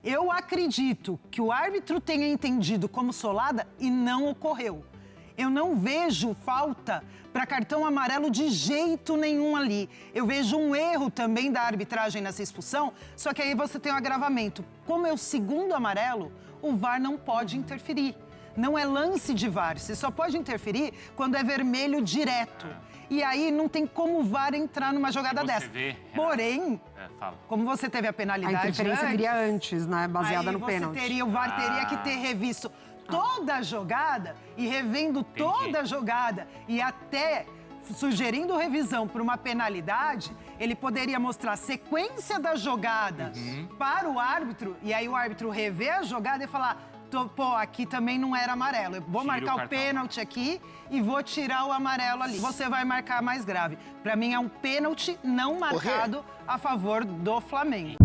Eu acredito que o árbitro tenha entendido como solada e não ocorreu. Eu não vejo falta para cartão amarelo de jeito nenhum ali. Eu vejo um erro também da arbitragem nessa expulsão, só que aí você tem um agravamento. Como é o segundo amarelo, o VAR não pode interferir. Não é lance de VAR, você só pode interferir quando é vermelho direto. E aí não tem como o VAR entrar numa jogada dessa. Porém, como você teve a penalidade a interferência antes, viria antes, né? Baseada no pênalti. O VAR teria que ter revisto toda a jogada e revendo toda a jogada e até sugerindo revisão para uma penalidade, ele poderia mostrar a sequência da jogada para o árbitro e aí o árbitro rever a jogada e falar: pô, aqui também não era amarelo. Eu vou marcar o pênalti aqui e vou tirar o amarelo ali. Você vai marcar mais grave. Pra mim é um pênalti não marcado a favor do Flamengo.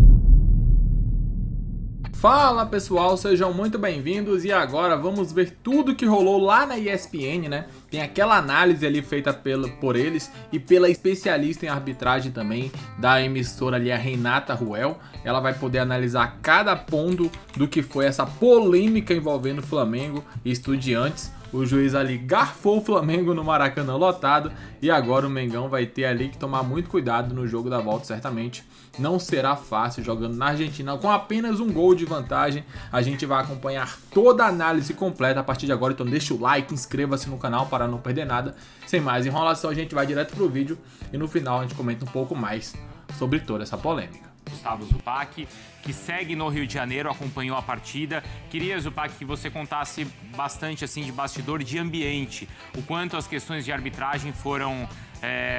Fala pessoal, sejam muito bem-vindos e agora vamos ver tudo que rolou lá na ESPN, né? Tem aquela análise ali feita por eles e pela especialista em arbitragem também da emissora ali, a Renata Ruel. Ela vai poder analisar cada ponto do que foi essa polêmica envolvendo Flamengo e Estudiantes. O juiz ali garfou o Flamengo no Maracanã lotado e agora o Mengão vai ter ali que tomar muito cuidado no jogo da volta, certamente. Não será fácil jogando na Argentina com apenas um gol de vantagem. A gente vai acompanhar toda a análise completa a partir de agora, então deixa o like, inscreva-se no canal para não perder nada. Sem mais enrolação, a gente vai direto pro vídeo e no final a gente comenta um pouco mais sobre toda essa polêmica. Gustavo Zupac, que segue no Rio de Janeiro, acompanhou a partida. Queria, Zupac, que você contasse bastante assim de bastidor, de ambiente, o quanto as questões de arbitragem foram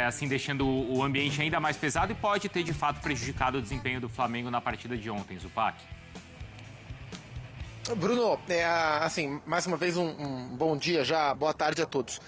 assim deixando o ambiente ainda mais pesado e pode ter de fato prejudicado o desempenho do Flamengo na partida de ontem, Zupac. Bruno, assim, mais uma vez um bom dia já, boa tarde a todos.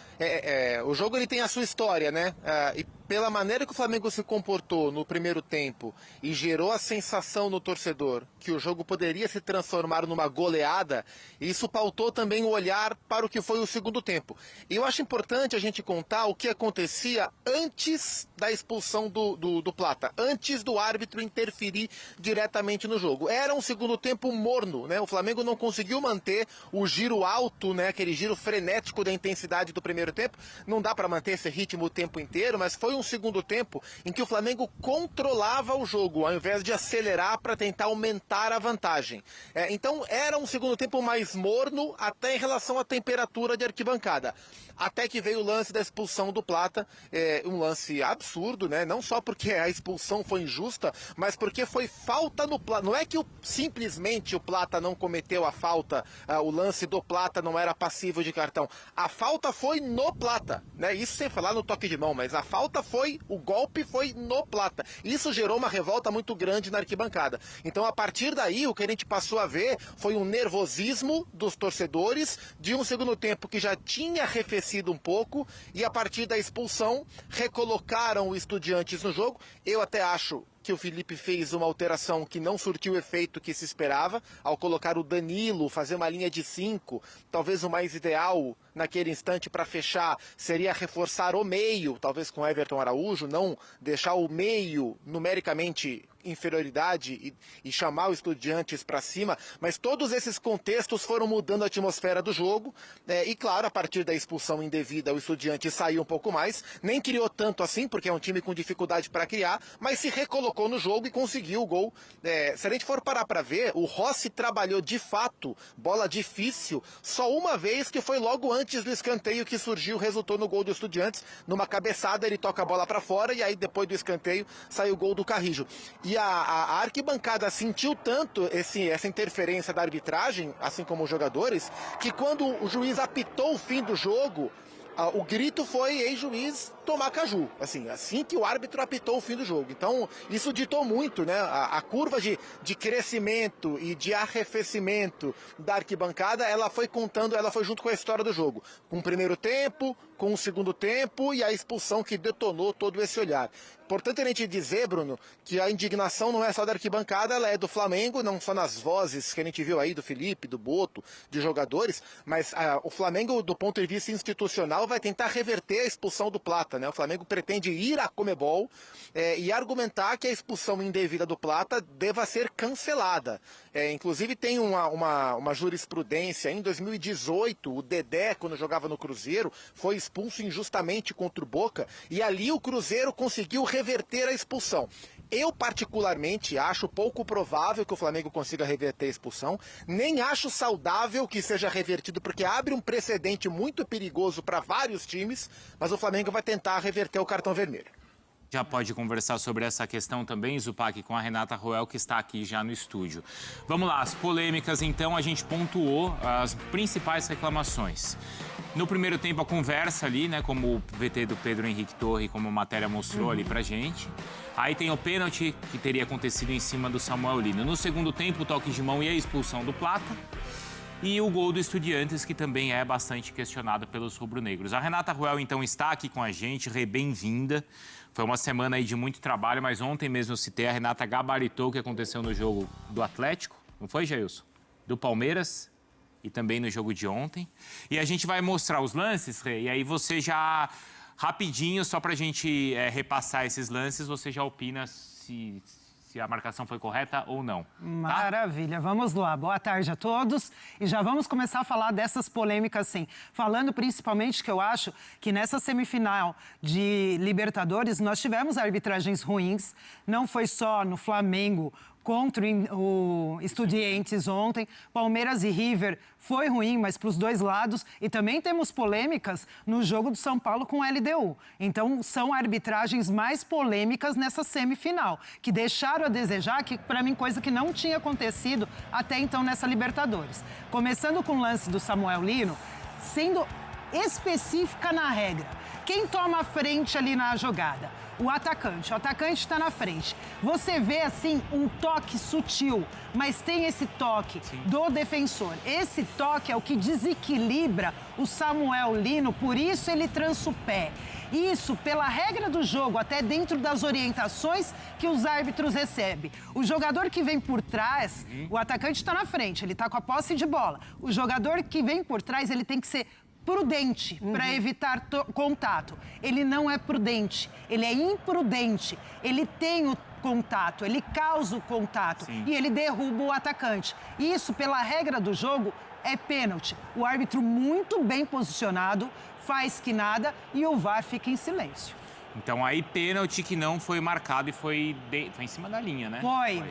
O jogo ele tem a sua história, né? E pela maneira que o Flamengo se comportou no primeiro tempo e gerou a sensação no torcedor que o jogo poderia se transformar numa goleada, isso pautou também o olhar para o que foi o segundo tempo. E eu acho importante a gente contar o que acontecia antes da expulsão do Plata, antes do árbitro interferir diretamente no jogo. Era um segundo tempo morno, né? O Flamengo não conseguiu manter o giro alto, né? Aquele giro frenético da intensidade do primeiro tempo. Não dá para manter esse ritmo o tempo inteiro, mas foi um segundo tempo em que o Flamengo controlava o jogo, ao invés de acelerar para tentar aumentar a vantagem. Então era um segundo tempo mais morno, até em relação à temperatura de arquibancada. Até que veio o lance da expulsão do Plata, um lance absurdo, né? Não só porque a expulsão foi injusta, mas porque foi falta no Plata. Não é que simplesmente o Plata não cometeu a falta, o lance do Plata não era passível de cartão. A falta foi no Plata, né? Isso sem falar no toque de mão, mas a falta foi, o golpe foi no Plata. Isso gerou uma revolta muito grande na arquibancada. Então, a partir daí, o que a gente passou a ver foi um nervosismo dos torcedores de um segundo tempo que já tinha arrefecido um pouco e a partir da expulsão recolocaram o Estudiantes no jogo. Eu até acho que o Felipe fez uma alteração que não surtiu o efeito que se esperava, ao colocar o Danilo, fazer uma linha de 5, talvez o mais ideal naquele instante para fechar seria reforçar o meio, talvez com Everton Araújo, não deixar o meio numericamente inferioridade e chamar o Estudiantes para cima, mas todos esses contextos foram mudando a atmosfera do jogo, e claro, a partir da expulsão indevida o Estudiantes saiu um pouco mais, nem criou tanto assim, porque é um time com dificuldade para criar, mas se recolocou no jogo e conseguiu o gol. Se a gente for parar para ver, o Rossi trabalhou de fato, bola difícil, só uma vez, que foi logo antes do escanteio que surgiu, resultou no gol do Estudiantes, numa cabeçada ele toca a bola para fora e aí depois do escanteio saiu o gol do Carrijo. E a arquibancada sentiu tanto essa interferência da arbitragem, assim como os jogadores, que quando o juiz apitou o fim do jogo, o grito foi: "Ei, juiz, tomar caju", assim que o árbitro apitou o fim do jogo. Então isso ditou muito, né? A curva de crescimento e de arrefecimento da arquibancada, ela foi junto com a história do jogo, com o primeiro tempo, com o segundo tempo e a expulsão que detonou todo esse olhar. Importante a gente dizer, Bruno, que a indignação não é só da arquibancada, ela é do Flamengo, não só nas vozes que a gente viu aí do Felipe, do Boto, de jogadores, mas o Flamengo, do ponto de vista institucional, vai tentar reverter a expulsão do Plata. Plata, né? O Flamengo pretende ir à Conmebol e argumentar que a expulsão indevida do Plata deva ser cancelada. Inclusive tem uma jurisprudência. Em 2018, o Dedé, quando jogava no Cruzeiro, foi expulso injustamente contra o Boca e ali o Cruzeiro conseguiu reverter a expulsão. Eu, particularmente, acho pouco provável que o Flamengo consiga reverter a expulsão. Nem acho saudável que seja revertido, porque abre um precedente muito perigoso para vários times, mas o Flamengo vai tentar reverter o cartão vermelho. Já pode conversar sobre essa questão também, Zupac, com a Renata Roel, que está aqui já no estúdio. Vamos lá, as polêmicas, então, a gente pontuou as principais reclamações. No primeiro tempo, a conversa ali, né, como o VT do Pedro Henrique Torre, como a matéria mostrou ali pra gente. Aí tem o pênalti que teria acontecido em cima do Samuel Lino. No segundo tempo, o toque de mão e a expulsão do Plata. E o gol do Estudiantes, que também é bastante questionado pelos rubro-negros. A Renata Roel, então, está aqui com a gente, bem-vinda. Foi uma semana aí de muito trabalho, mas ontem mesmo eu citei, a Renata gabaritou o que aconteceu no jogo do Atlético. Não foi, Jailson? Do Palmeiras e também no jogo de ontem. E a gente vai mostrar os lances, Rê, e aí você já, rapidinho, só pra gente repassar esses lances, você já opina se a marcação foi correta ou não. Maravilha, vamos lá. Boa tarde a todos. E já vamos começar a falar dessas polêmicas, sim. Falando principalmente que eu acho que nessa semifinal de Libertadores nós tivemos arbitragens ruins. Não foi só no Flamengo contra o Estudiantes ontem. Palmeiras e River foi ruim, mas para os dois lados. E também temos polêmicas no jogo do São Paulo com o LDU. Então, são arbitragens mais polêmicas nessa semifinal, que deixaram a desejar, que para mim, coisa que não tinha acontecido até então nessa Libertadores. Começando com o lance do Samuel Lino, sendo específica na regra. Quem toma a frente ali na jogada? O atacante está na frente. Você vê, assim, um toque sutil, mas tem esse toque do defensor. Esse toque é o que desequilibra o Samuel Lino, por isso ele trança o pé. Isso, pela regra do jogo, até dentro das orientações que os árbitros recebem. O jogador que vem por trás, o atacante está na frente, ele está com a posse de bola. O jogador que vem por trás, ele tem que ser prudente para evitar contato. Ele não é prudente, ele é imprudente. Ele tem o contato, ele causa o contato e ele derruba o atacante. Isso, pela regra do jogo, é pênalti. O árbitro muito bem posicionado, faz que nada e o VAR fica em silêncio. Então aí pênalti que não foi marcado e foi em cima da linha, né? Foi.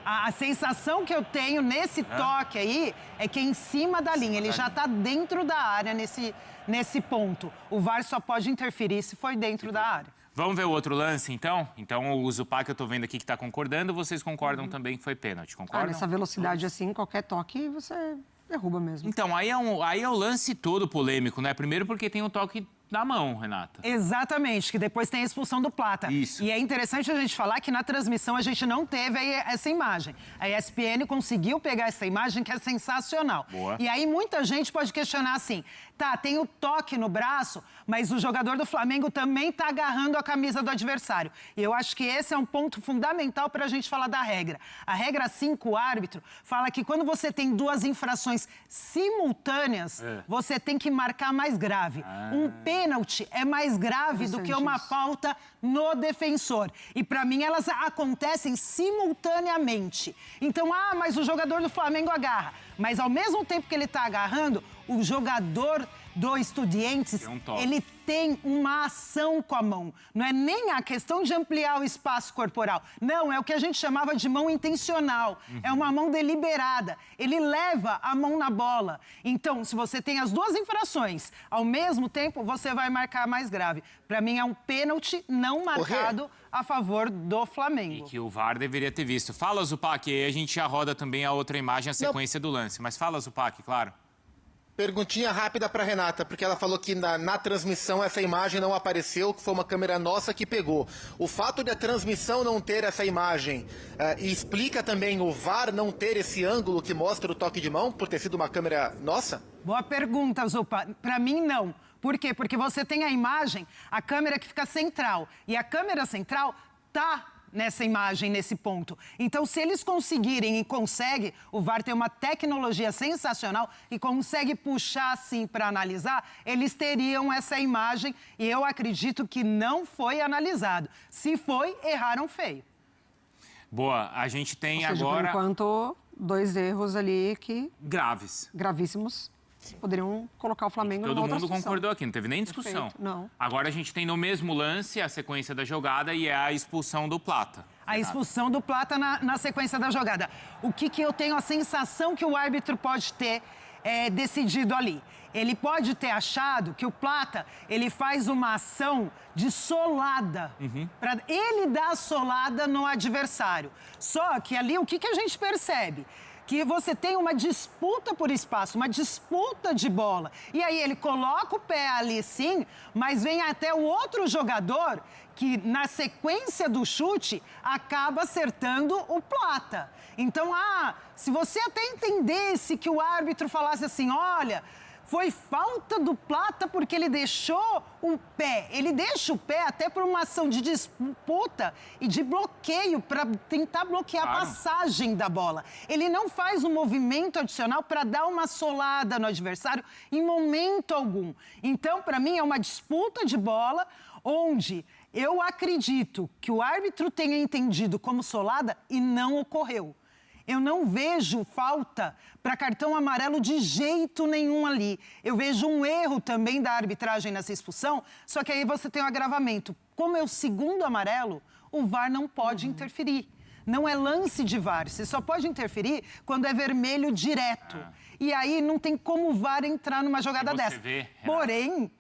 A sensação que eu tenho nesse toque aí é que é em cima da linha. Ele já está dentro da área nesse ponto. O VAR só pode interferir se for dentro da área. Vamos ver o outro lance, então? Então, o Zupac, eu estou vendo aqui que está concordando. Vocês concordam também que foi pênalti, concordam? Nessa velocidade assim, qualquer toque, você derruba mesmo. Então, aí é o lance todo polêmico, né? Primeiro porque tem o toque na mão, Renata. Exatamente, que depois tem a expulsão do Plata. Isso. E é interessante a gente falar que na transmissão a gente não teve essa imagem. A ESPN conseguiu pegar essa imagem que é sensacional. Boa. E aí muita gente pode questionar assim, tá, tem o toque no braço, mas o jogador do Flamengo também tá agarrando a camisa do adversário. E eu acho que esse é um ponto fundamental para a gente falar da regra. A regra 5, o árbitro, fala que quando você tem duas infrações simultâneas, você tem que marcar mais grave. Um pênalti é mais grave do que uma falta no defensor. E para mim elas acontecem simultaneamente. Então, mas o jogador do Flamengo agarra. Mas ao mesmo tempo que ele está agarrando, o jogador do Estudiantes, ele tem uma ação com a mão. Não é nem a questão de ampliar o espaço corporal. Não, é o que a gente chamava de mão intencional. É uma mão deliberada. Ele leva a mão na bola. Então, se você tem as duas infrações, ao mesmo tempo, você vai marcar mais grave. Para mim, é um pênalti não marcado a favor do Flamengo. E que o VAR deveria ter visto. Fala, Zupac, e aí a gente já roda também a outra imagem, a sequência do lance. Mas fala, Zupac, claro. Perguntinha rápida para Renata, porque ela falou que na transmissão essa imagem não apareceu, que foi uma câmera nossa que pegou. O fato de a transmissão não ter essa imagem explica também o VAR não ter esse ângulo que mostra o toque de mão, por ter sido uma câmera nossa? Boa pergunta, Zupa. Para mim, não. Por quê? Porque você tem a imagem, a câmera que fica central. E a câmera central tá nessa imagem, nesse ponto. Então, se eles conseguirem e conseguem, o VAR tem uma tecnologia sensacional e consegue puxar assim para analisar, eles teriam essa imagem e eu acredito que não foi analisado. Se foi, erraram feio. Boa, a gente tem Ou seja, agora... por enquanto, 2 erros ali que Graves. gravíssimos poderiam colocar o Flamengo numa Todo outra mundo situação. concordou aqui, não teve nem discussão. Perfeito, não. Agora a gente tem no mesmo lance a sequência da jogada e é a expulsão do Plata. A expulsão do Plata na sequência da jogada. O que eu tenho a sensação que o árbitro pode ter decidido ali? Ele pode ter achado que o Plata, ele faz uma ação de solada. Para ele dar a solada no adversário. Só que ali, o que a gente percebe? Que você tem uma disputa por espaço, uma disputa de bola. E aí ele coloca o pé ali sim, mas vem até o outro jogador que na sequência do chute acaba acertando o Plata. Então, se você até entendesse que o árbitro falasse assim, olha, foi falta do Plata porque ele deixou o pé. Ele deixa o pé até por uma ação de disputa e de bloqueio para tentar bloquear a passagem da bola. Ele não faz um movimento adicional para dar uma solada no adversário em momento algum. Então, para mim, é uma disputa de bola onde eu acredito que o árbitro tenha entendido como solada e não ocorreu. Eu não vejo falta para cartão amarelo de jeito nenhum ali. Eu vejo um erro também da arbitragem nessa expulsão, só que aí você tem um agravamento. Como é o segundo amarelo, o VAR não pode interferir. Não é lance de VAR, você só pode interferir quando é vermelho direto. E aí não tem como o VAR entrar numa jogada dessa. Porém,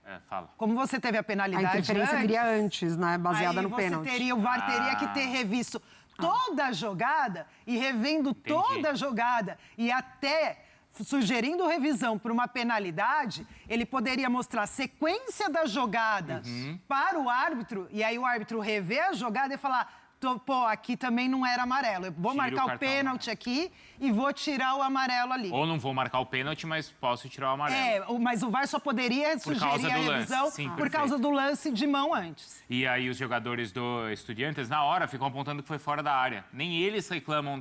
como você teve a penalidade A interferência viria antes, né? Baseada no pênalti. O VAR teria que ter revisto toda a jogada e revendo toda a jogada e até sugerindo revisão por uma penalidade, ele poderia mostrar a sequência da jogada para o árbitro e aí o árbitro rever a jogada e falar, pô, aqui também não era amarelo. Eu vou marcar o pênalti aqui e vou tirar o amarelo ali. Ou não vou marcar o pênalti, mas posso tirar o amarelo. Mas o VAR só poderia sugerir a revisão por causa do lance de mão antes. E aí os jogadores do Estudiantes, na hora, ficam apontando que foi fora da área. Nem eles reclamam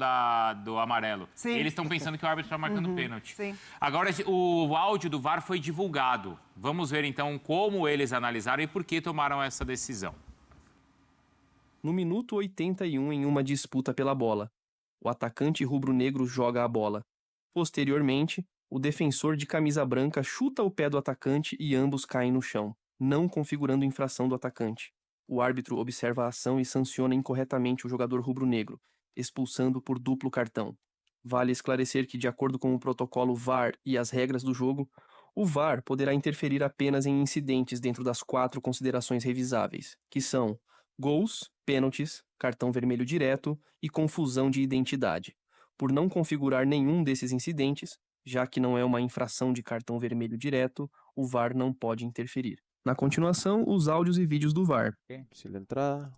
do amarelo. Sim. Eles estão pensando que o árbitro está marcando pênalti. Sim. Agora, o áudio do VAR foi divulgado. Vamos ver, então, como eles analisaram e por que tomaram essa decisão. No minuto 81, em uma disputa pela bola, o atacante rubro-negro joga a bola. Posteriormente, o defensor de camisa branca chuta o pé do atacante e ambos caem no chão, não configurando infração do atacante. O árbitro observa a ação e sanciona incorretamente o jogador rubro-negro, expulsando por duplo cartão. Vale esclarecer que, de acordo com o protocolo VAR e as regras do jogo, o VAR poderá interferir apenas em incidentes dentro das 4 considerações revisáveis, que são gols, pênaltis, cartão vermelho direto e confusão de identidade. Por não configurar nenhum desses incidentes, já que não é uma infração de cartão vermelho direto, o VAR não pode interferir. Na continuação, os áudios e vídeos do VAR. Si la entrada.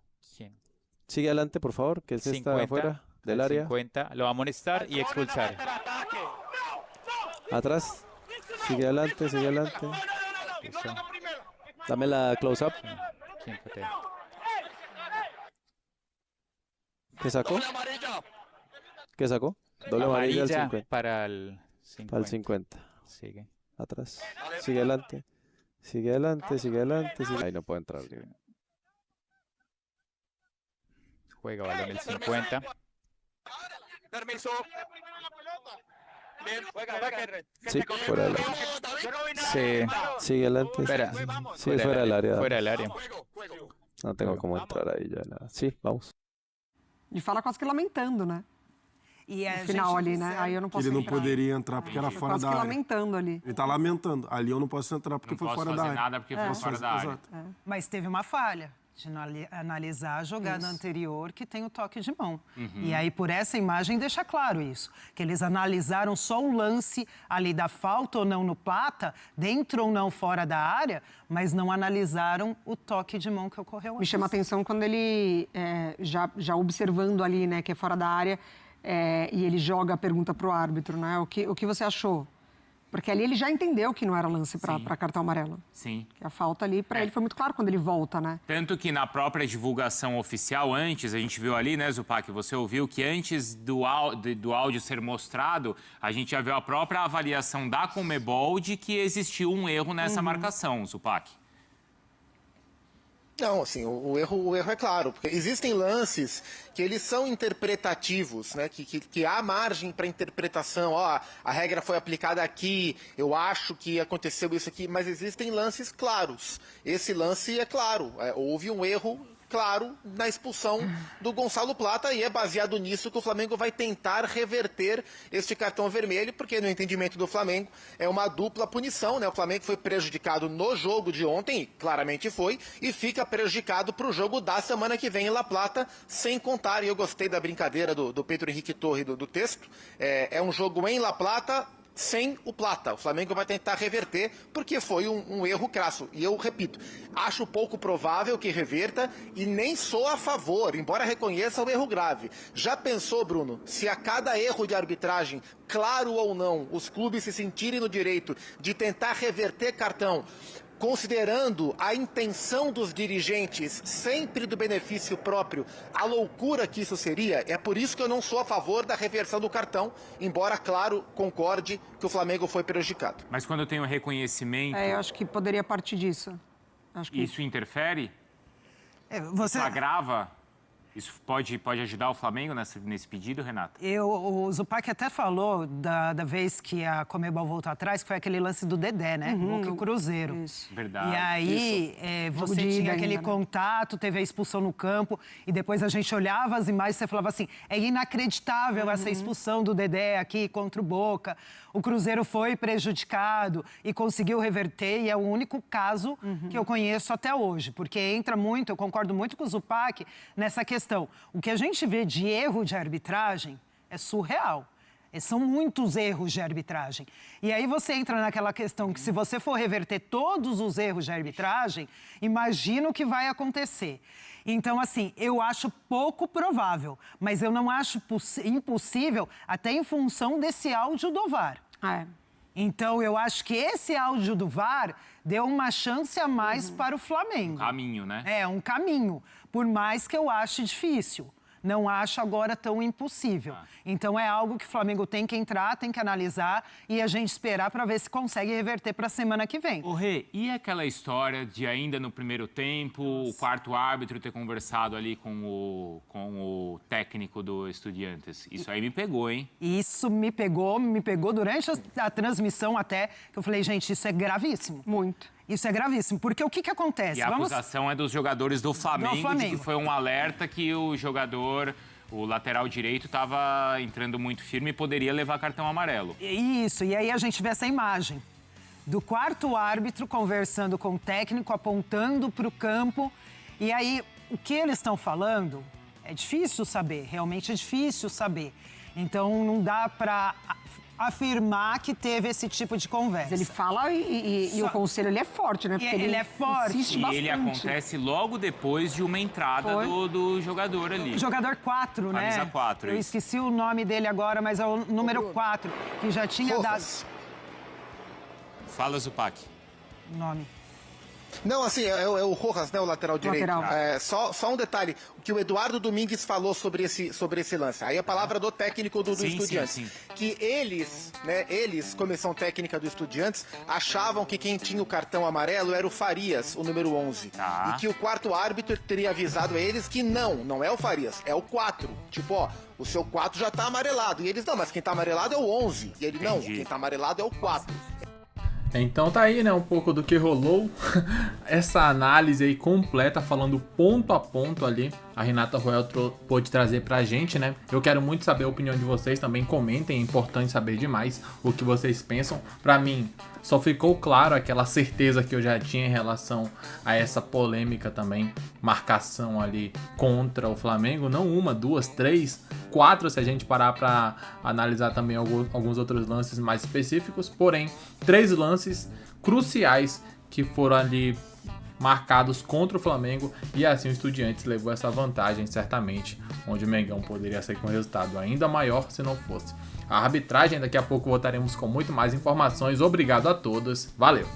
Sigue adelante, por favor, que él está afuera del área. 50, lo va a amonestar y expulsar. Atrás. Sigue adelante, sigue adelante. Dame la close-up. ¿Qué sacó? ¿Qué sacó? Doble amarilla al 50. Para el 50. Para el 50. Sigue. Atrás. Sigue adelante. Sigue adelante, sigue adelante. Sigue... Ahí no puede entrar. Juega balón el 50. Permiso. Sí, fuera del área. Sí. Sigue adelante. Espera. Sí, fuera del área. Fuera del área. No tengo cómo entrar ahí ya. Nada. Sí, vamos. E fala quase que lamentando, né? E no final ali, né? Aí eu não posso Ele não entrar. poderia entrar porque era fora da área. Quase que lamentando ali. Ele tá lamentando. Ali eu não posso entrar porque foi fora da área. Não posso fazer nada porque foi fora da área. Mas teve uma falha de analisar a jogada anterior que tem o toque de mão. E aí, por essa imagem, deixa claro isso. Que eles analisaram só o lance ali da falta ou não no Plata, dentro ou não fora da área, mas não analisaram o toque de mão que ocorreu antes. Me chama a atenção quando ele, já observando ali, né, que é fora da área, e ele joga a pergunta para o árbitro, né? O que você achou? Porque ali ele já entendeu que não era lance para cartão amarelo. Sim. Que a falta ali, para ele, foi muito claro quando ele volta, né? Tanto que na própria divulgação oficial, antes, a gente viu ali, né, Zupac, você ouviu que antes do áudio ser mostrado, a gente já viu a própria avaliação da Conmebol de que existiu um erro nessa marcação, Zupac. Não, assim, o erro é claro, porque existem lances que eles são interpretativos, né? Que há margem para interpretação. Ó, a regra foi aplicada aqui, eu acho que aconteceu isso aqui, mas existem lances claros. Esse lance é claro, houve um erro claro na expulsão do Gonçalo Plata e é baseado nisso que o Flamengo vai tentar reverter este cartão vermelho, porque no entendimento do Flamengo é uma dupla punição, né? O Flamengo foi prejudicado no jogo de ontem, claramente foi, e fica prejudicado para o jogo da semana que vem em La Plata, sem contar, e eu gostei da brincadeira do Pedro Henrique Torre do texto, é um jogo em La Plata sem o Plata. O Flamengo vai tentar reverter porque foi um erro crasso. E eu repito, acho pouco provável que reverta e nem sou a favor, embora reconheça o erro grave. Já pensou, Bruno, se a cada erro de arbitragem, claro ou não, os clubes se sentirem no direito de tentar reverter cartão, considerando a intenção dos dirigentes sempre do benefício próprio, a loucura que isso seria? É por isso que eu não sou a favor da reversão do cartão, embora, claro, concorde que o Flamengo foi prejudicado. Mas quando tem o reconhecimento... eu acho que poderia partir disso. Acho que... Isso interfere? Isso agrava? Isso pode ajudar o Flamengo nesse pedido, Renato? O Zupac até falou da vez que a Conmebol voltou atrás, que foi aquele lance do Dedé, né? Boca e Cruzeiro. Isso. Verdade. E aí você tinha aquele contato, teve a expulsão no campo, e depois a gente olhava as imagens e você falava assim, é inacreditável essa expulsão do Dedé aqui contra o Boca. O Cruzeiro foi prejudicado e conseguiu reverter, e é o único caso que eu conheço até hoje, porque entra muito, eu concordo muito com o Zupac nessa questão. O que a gente vê de erro de arbitragem é surreal. São muitos erros de arbitragem. E aí você entra naquela questão que se você for reverter todos os erros de arbitragem, imagina o que vai acontecer. Então, assim, eu acho pouco provável, mas eu não acho impossível, até em função desse áudio do VAR. Então, eu acho que esse áudio do VAR deu uma chance a mais para o Flamengo. Um caminho, né? Um caminho. Por mais que eu ache difícil. Não acho agora tão impossível. Então, é algo que o Flamengo tem que entrar, tem que analisar e a gente esperar para ver se consegue reverter para a semana que vem. Ô, Rê, e aquela história de ainda no primeiro tempo, o quarto árbitro ter conversado ali com o técnico do Estudiantes? Isso aí me pegou, hein? Isso me pegou durante a transmissão até, que eu falei, gente, isso é gravíssimo. Muito. Isso é gravíssimo, porque o que acontece? E a acusação é dos jogadores do Flamengo, de que foi um alerta que o jogador, o lateral direito, estava entrando muito firme e poderia levar cartão amarelo. Isso, e aí a gente vê essa imagem do quarto árbitro conversando com o técnico, apontando para o campo, e aí o que eles estão falando é difícil saber, realmente é difícil saber. Então não dá para afirmar que teve esse tipo de conversa. Mas ele fala e o conselho ele é forte, né? Porque ele é forte. Insiste bastante. E ele acontece logo depois de uma entrada do jogador ali. O jogador 4, né? Camisa 4, Eu isso. esqueci o nome dele agora, mas é o número 4, que já tinha dado... Fala, Zupac. O nome. Não, assim, é o Rojas, né, o lateral direito. Só um detalhe, o que o Eduardo Domingues falou sobre esse lance. Aí a palavra do técnico do Estudiantes. Sim. Que eles, comissão técnica do Estudiantes, achavam que quem tinha o cartão amarelo era o Farias, o número 11. E que o quarto árbitro teria avisado a eles que não é o Farias, é o 4. Tipo, ó, o seu 4 já tá amarelado. E eles, não, mas quem tá amarelado é o 11. E ele, não, quem tá amarelado é o 4. Então tá aí, né, um pouco do que rolou, essa análise aí completa, falando ponto a ponto ali, a Renata Roel pôde trazer pra gente, né? Eu quero muito saber a opinião de vocês, também comentem, é importante saber demais o que vocês pensam. Pra mim, só ficou claro aquela certeza que eu já tinha em relação a essa polêmica também, marcação ali contra o Flamengo, não uma, duas, 3, 4, se a gente parar pra analisar também alguns outros lances mais específicos, porém, 3 lances cruciais que foram ali marcados contra o Flamengo e assim o Estudiantes levou essa vantagem certamente, onde o Mengão poderia sair com um resultado ainda maior se não fosse. a arbitragem. Daqui a pouco voltaremos com muito mais informações. Obrigado a todos. Valeu!